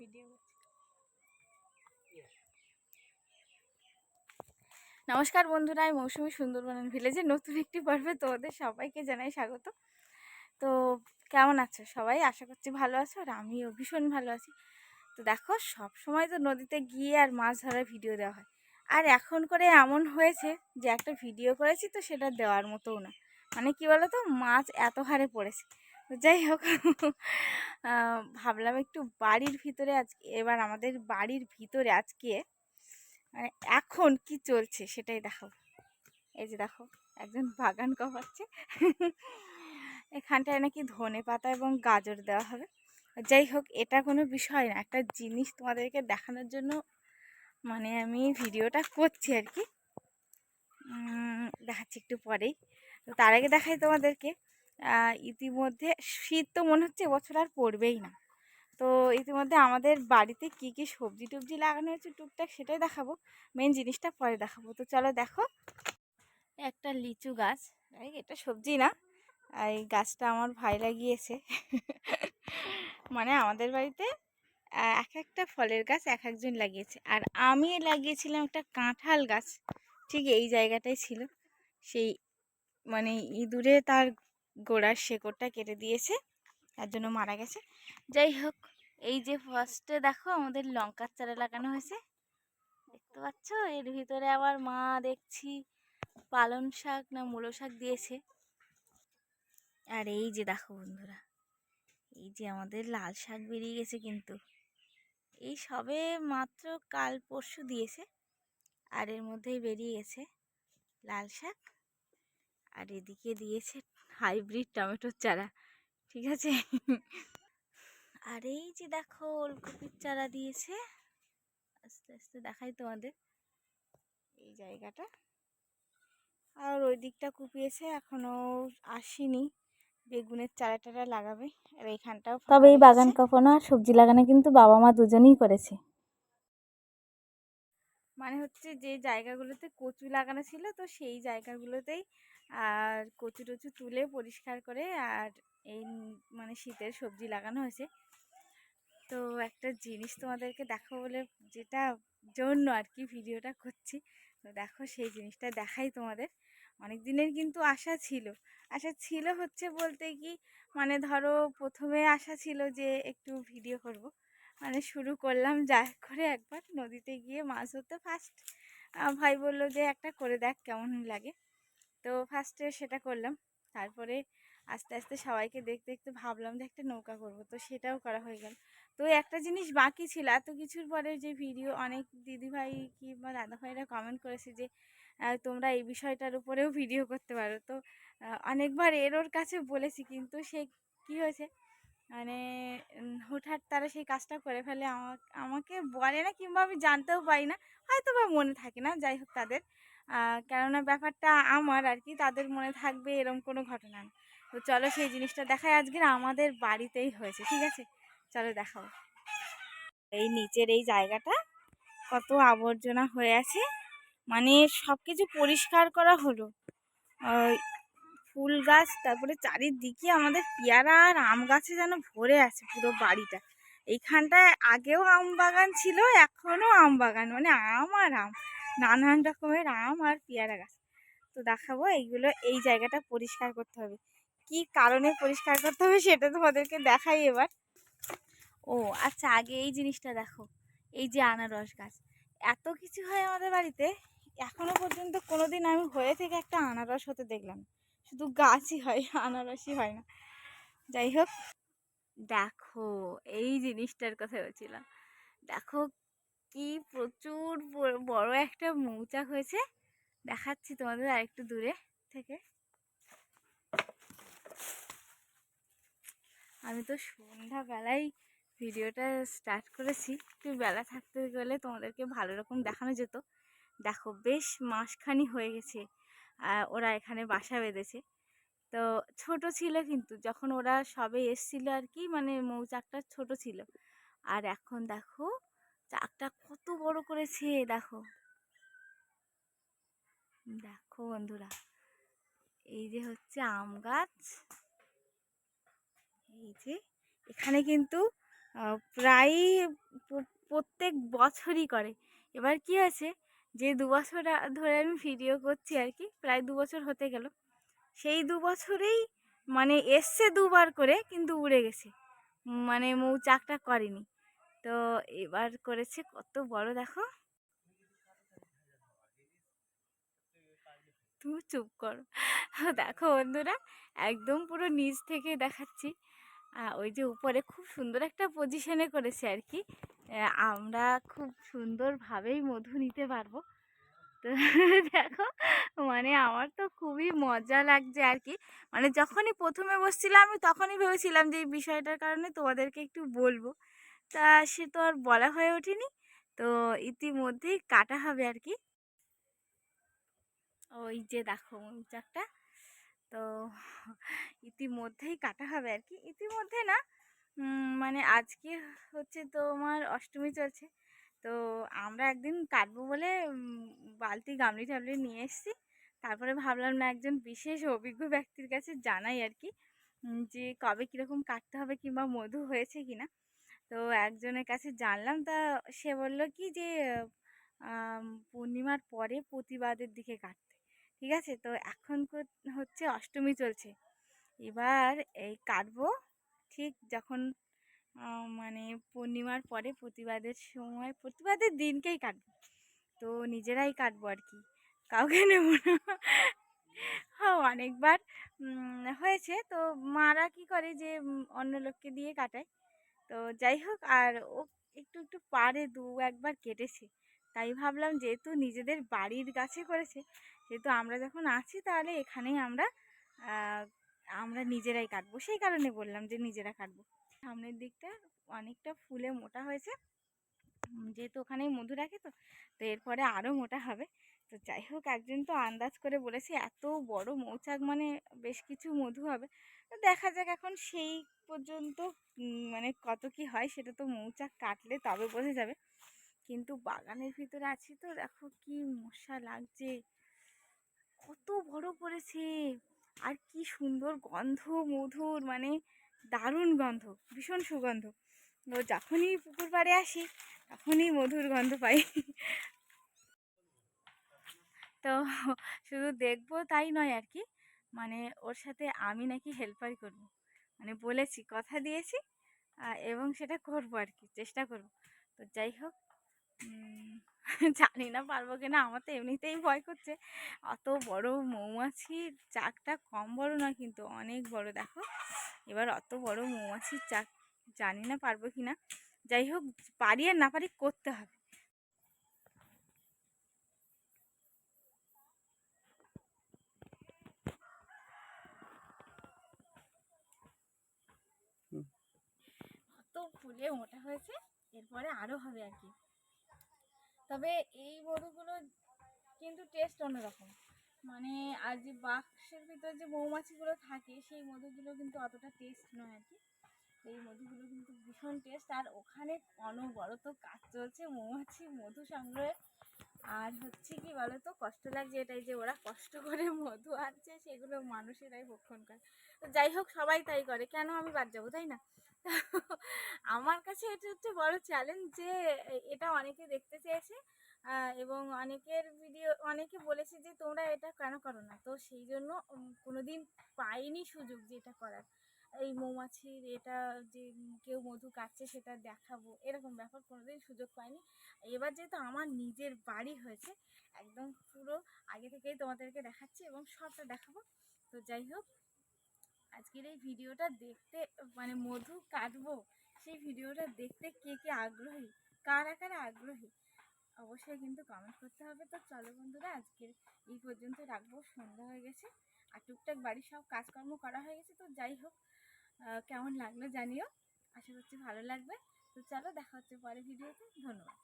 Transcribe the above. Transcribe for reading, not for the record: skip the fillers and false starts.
Video নমস্কার বন্ধুরা, আমি মৌসুমী সুন্দরবন ভিলেজের নতুন একটি পর্বে তোমাদের সবাইকে জানাই স্বাগত। তো কেমন আছো সবাই? আশা করছি ভালো আছো, আর আমিও ভীষণ ভালো আছি। তো দেখো, সব সময় তো নদীতে গিয়ে আর মাছ ধরার ভিডিও দেওয়া হয়, আর এখন করে এমন হয়েছে যে একটা ভিডিও করেছি তো সেটা দেওয়ার মতোও না। মানে কি বলো তো, মাছ এত হারে পড়েছে। তো যাই হোক, ভাবলাম একটু বাড়ির ভিতরে আজকে, এবার আমাদের বাড়ির ভিতরে আজকে মানে এখন কি চলছে সেটাই দেখাবো। এই যে দেখো, একজন বাগান কমাচ্ছে। এখানটায় নাকি ধনে পাতা এবং গাজর দেওয়া হবে। যাই হোক, এটা কোনো বিষয় না, একটা জিনিস তোমাদেরকে দেখানোর জন্য মানে আমি ভিডিওটা করছি আর কি। দেখাচ্ছি একটু পরেই। তো তার আগে দেখাই তোমাদেরকে, ইতিমধ্যে শীত তো মনে হচ্ছে এবছর আর পড়বেই না। তো ইতিমধ্যে আমাদের বাড়িতে কি কি সবজি টবজি লাগানো হয়েছে টুকটাক সেটাই দেখাবো, মেন জিনিসটা পরে দেখাবো। তো চলো দেখো, একটা লিচু গাছ, এটা সবজি না, এই গাছটা আমার ভাই লাগিয়েছে। মানে আমাদের বাড়িতে এক একটা ফলের গাছ এক একজন লাগিয়েছে, আর আমি লাগিয়েছিলাম একটা কাঁঠাল গাছ, ঠিক এই জায়গাটাই ছিল। সেই মানে ইঁদুরে তার গোড়ার শেকড়টা কেটে দিয়েছে, তার জন্য মারা গেছে। যাই হোক, এই যে ফার্স্টে দেখো আমাদের লঙ্কার চারা লাগানো হয়েছে, দেখতে পাচ্ছ? এর ভিতরে আবার মা দেখছি পালং শাক না মূলো শাক দিয়েছে। আর এই যে দেখো বন্ধুরা, এই যে আমাদের লাল শাক বেরিয়ে গেছে, কিন্তু এই সবে মাত্র কাল পরশু দিয়েছে, আর এর মধ্যেই বেরিয়ে গেছে লাল শাক। আর এদিকে দিয়েছে হাইব্রিড টমেটোর চারা, ঠিক আছে। আর এই যে দেখো ওলকপির চারা দিয়েছে, আস্তে আস্তে দেখাই তোমাদের এই জায়গাটা। আর ওই দিকটা কুপিয়েছে, এখনো আসেনি, বেগুনের চারা টারা লাগাবে। আর এইখানটাও, তবে এই বাগান কাঁপানো আর সবজি লাগানো কিন্তু বাবা মা দুজনেই করেছে। মানে হচ্ছে যে জায়গাগুলোতে কচু লাগানো ছিল, তো সেই জায়গাগুলোতেই আর কচু টচু তুলে পরিষ্কার করে আর এই মানে শীতের সবজি লাগানো হয়েছে। তো একটা জিনিস তোমাদেরকে দেখো বলে, যেটা জন্য আর কি ভিডিওটা করছি, তো দেখো সেই জিনিসটা দেখাই তোমাদের। অনেক দিনের কিন্তু আশা ছিল হচ্ছে বলতে কি, মানে ধরো প্রথমে আশা ছিল যে একটু ভিডিও করব, মানে শুরু করলাম যা করে একবার নদীতে গিয়ে মাছ ধরতে। ফার্স্ট ভাই বললো যে একটা করে দেখ কেমন লাগে, তো ফার্স্টে সেটা করলাম। তারপরে আস্তে আস্তে সবাইকে দেখতে দেখতে ভাবলাম যে একটা নৌকা করব, তো সেটাও করা হয়ে গেল। তো একটা জিনিস বাকি ছিল, এত কিছুর পরে যে ভিডিও, অনেক দিদিভাই কিংবা দাদাভাইরা কমেন্ট করেছে যে তোমরা এই বিষয়টার উপরেও ভিডিও করতে পারো। তো অনেকবার ওর কাছে বলেছি, কিন্তু সে কি হয়েছে মানে হুটহাট তারা সেই কাজটা করে ফেলে, আমাকে বলে না, কিংবা আমি জানতেও পারি না, হয়তো বা মনে থাকে না। যাই হোক, তাদের কেননা ব্যাপারটা আমার আর কি, তাদের মনে থাকবে এরকম কোনো ঘটনা না। তো চলো সেই জিনিসটা দেখাই, আজকের আমাদের বাড়িতেই হয়েছে, ঠিক আছে? চলো দেখাও। এই নিচের এই জায়গাটা কত আবর্জনা হয়ে আছে, মানে সব কিছু পরিষ্কার করা হলো। ফুল গাছ, তারপরে চারিদিকে আমাদের পেয়ারা আর আম গাছে যেন ভরে আছে পুরো বাড়িটা। এইখানটায় আগেও আম বাগান ছিল, এখনও আম বাগান, মানে আম আর আম, নানান রকমের আম আর পেয়ারা গাছ। তো দেখাবো এইগুলো, এই জায়গাটা পরিষ্কার করতে হবে। কি কারণে পরিষ্কার করতে হবে সেটা তোমাদেরকে দেখাই এবার। ও আচ্ছা, আগে এই জিনিসটা দেখো, এই যে আনারস গাছ, এত কিছু হয় আমাদের বাড়িতে, এখনো পর্যন্ত কোনোদিন আমি হয়ে থেকে একটা আনারস হতে দেখলাম না। শুধু গাছই হয়, আনারসই হয় না। যাই হোক, দেখো এই জিনিসটার কথা বলছিলাম, দেখো কি প্রচুর বড় একটা মৌচাক হয়েছে। দেখাচ্ছি তোমাদের আরেকটু দূরে থেকে। আমি তো সন্ধ্যাবেলায় ভিডিওটা স্টার্ট করেছি, একটু বেলা থাকতে গেলে তোমাদেরকে ভালো রকম দেখানো যেত। দেখো বেশ মাসখানি হয়ে গেছে ওরা এখানে বাসা বেঁধেছে। তো ছোট ছিল, কিন্তু যখন ওরা সবে এসছিল আর কি, মানে মৌচাকটা ছোট ছিল, আর এখন দেখো চাকটা কত বড় করেছে। দেখো দেখো বন্ধুরা, এই যে হচ্ছে আম গাছ, এই যে এখানে কিন্তু প্রায় প্রত্যেক বছরই করে। এবার কি হয়েছে, যে 2 বছর ধরে আমি ভিডিও করছি আর কি, প্রায় 2 বছর হতে গেল, সেই 2 বছরেই মানে এসছে 2বার করে, কিন্তু উড়ে গেছে, মানে মৌচাকটা করেনি। তো এবার করেছে কত বড় দেখো। তুমি চুপ করো। দেখো বন্ধুরা, একদম পুরো নিচ থেকে দেখাচ্ছি। ওই যে উপরে খুব সুন্দর একটা পজিশনে করেছে আর কি, আমরা খুব সুন্দরভাবেই মধু নিতে পারবো। তো দেখো, মানে আমার তো খুবই মজা লাগছে আর কি। মানে যখনই প্রথমে বসছিলাম আমি তখনই ভেবেছিলাম যে এই বিষয়টার কারণে তোমাদেরকে একটু বলবো, তা সে তো আর বলা হয়ে ওঠেনি। তো ইতিমধ্যেই কাটা হবে আর কি। ওই যে দেখো মৌচাকটা, তো ইতিমধ্যেই কাটা হবে আর কি, ইতিমধ্যে না, মানে আজকে হচ্ছে তোমার অষ্টমী চলছে। তো আমরা একদিন কাটবো বলে বালতি গামলি টামলি নিয়ে এসেছি। তারপরে ভাবলাম না, একজন বিশেষ অভিজ্ঞ ব্যক্তির কাছে জানাই আর কি, যে কবে কীরকম কাটতে হবে কিংবা মধু হয়েছে কিনা। তো একজনের কাছে জানলাম, তা সে বলল কি যে পূর্ণিমার পরে প্রতিবাদের দিকে কাটতে। ঠিক আছে, তো এখন হচ্ছে অষ্টমী চলছে। এবার এই কাটবো ঠিক যখন মানে পূর্ণিমার পরে প্রতিবাদের সময়, প্রতিবাদের দিনকেই কাটবো। তো নিজেরাই কাটবো আর কি, কাউকে নেব না। হ্যাঁ, অনেকবার হয়েছে, তো মারা কি করে যে অন্য লোককে দিয়ে কাটায়। তো যাই হোক, আর ও একটু একটু পারে, একবার কেটেছে। তাই ভাবলাম যেহেতু নিজেদের বাড়ির কাছে করেছে, যেহেতু আমরা যখন আছি তাহলে এখানেই আমরা নিজেরাই কাটবো, সেই কারণে বললাম যে নিজেরা কাটবো। সামনের দিকটা অনেকটা ফুলে মোটা হয়েছে, যেহেতু ওখানেই মধু রাখে, তো তো এরপরে আরও মোটা হবে। তো যাই হোক, একজন তো আন্দাজ করে বলেছে এত বড় মৌচাক মানে বেশ কিছু মধু হবে। তো দেখা যাক এখন সেই পর্যন্ত মানে কত কি হয়, সেটা তো মৌচাক কাটলে তবে বোঝা যাবে। কিন্তু বাগানের ভিতরে আছি তো দেখো কি মশা লাগছে, কত বড় পড়েছে, আর কি সুন্দর গন্ধ মধুর, মানে দারুণ গন্ধ, ভীষণ সুগন্ধ। তো যখনই পুকুর পাড়ে আসি তখনই মধুর গন্ধ পাই। তো শুধু দেখবো তাই নয় আর কি, মানে ওর সাথে আমি নাকি হেল্পার করব, মানে বলেছি, কথা দিয়েছি, এবং সেটা করবো আর কি, চেষ্টা করব। তো যাই হোক, জানি না পারবো কিনা, আমার তো এমনিতেই ভয় করছে। অত বড় মৌমাছির চাকটা কম বড় না, কিন্তু অনেক বড় দেখো। এবার অত বড় মৌমাছির চাক জানি না পারবো কিনা, যাই হোক, পারি আর না পারি করতে হবে। অত ফুলে মোটা হয়েছে, এরপরে আরও হবে আর কি। তবে এই মধুগুলো কিন্তু টেস্ট অন্যরকম, মানে আর যে বাক্সের ভিতরে যে মৌমাছিগুলো থাকে সেই মধুগুলো কিন্তু অতটা টেস্ট নয় আর কি। এই মধুগুলো কিন্তু ভীষণ টেস্ট, আর ওখানে অনবরত কাজ চলছে মৌমাছি মধু সংগ্রহে। আর হচ্ছে কি বলতো, কষ্ট লাগছে এটাই যে ওরা কষ্ট করে মধু আনছে, সেগুলো মানুষেরাই ভক্ষণ করে। তো যাই হোক, সবাই তাই করে, কেন আমি বাদ যাবো, তাই না? আমার কাছে এটা হচ্ছে বড় চ্যালেঞ্জ, যে এটা অনেকে দেখতে চেয়েছে, এবং অনেকের ভিডিও, অনেকে বলেছে যে তোমরা এটা কেন করো না, তো সেই জন্য কোনোদিন পাইনি সুযোগ যে এটা করার, এই মৌমাছির এটা যে কেউ মধু কাটছে সেটা দেখাবো, এরকম ব্যাপার কোনোদিন সুযোগ পাইনি। এবার যেহেতু আমার নিজের বাড়ি হয়েছে, একদম পুরো আগে থেকেই তোমাদেরকে দেখাচ্ছি এবং সবটা দেখাবো। তো যাই হোক, আজকের এই ভিডিওটা দেখতে, মানে মধু কাটবো সেই ভিডিওটা দেখতে কে কে আগ্রহী, কারা কারা আগ্রহী, অবশ্যই কিন্তু কমেন্ট করতে হবে। তো চলো বন্ধুরা, আজকের এই পর্যন্ত রাখবো, সন্ধ্যা হয়ে গেছে, আর টুকটাক বাড়ির সব কাজকর্ম করা হয়ে গেছে। তো যাই হোক, কেমন লাগলো জানিও, আশা করছি ভালো লাগবে। তো চলো, দেখা হচ্ছে পরে ভিডিওতে, ধন্যবাদ।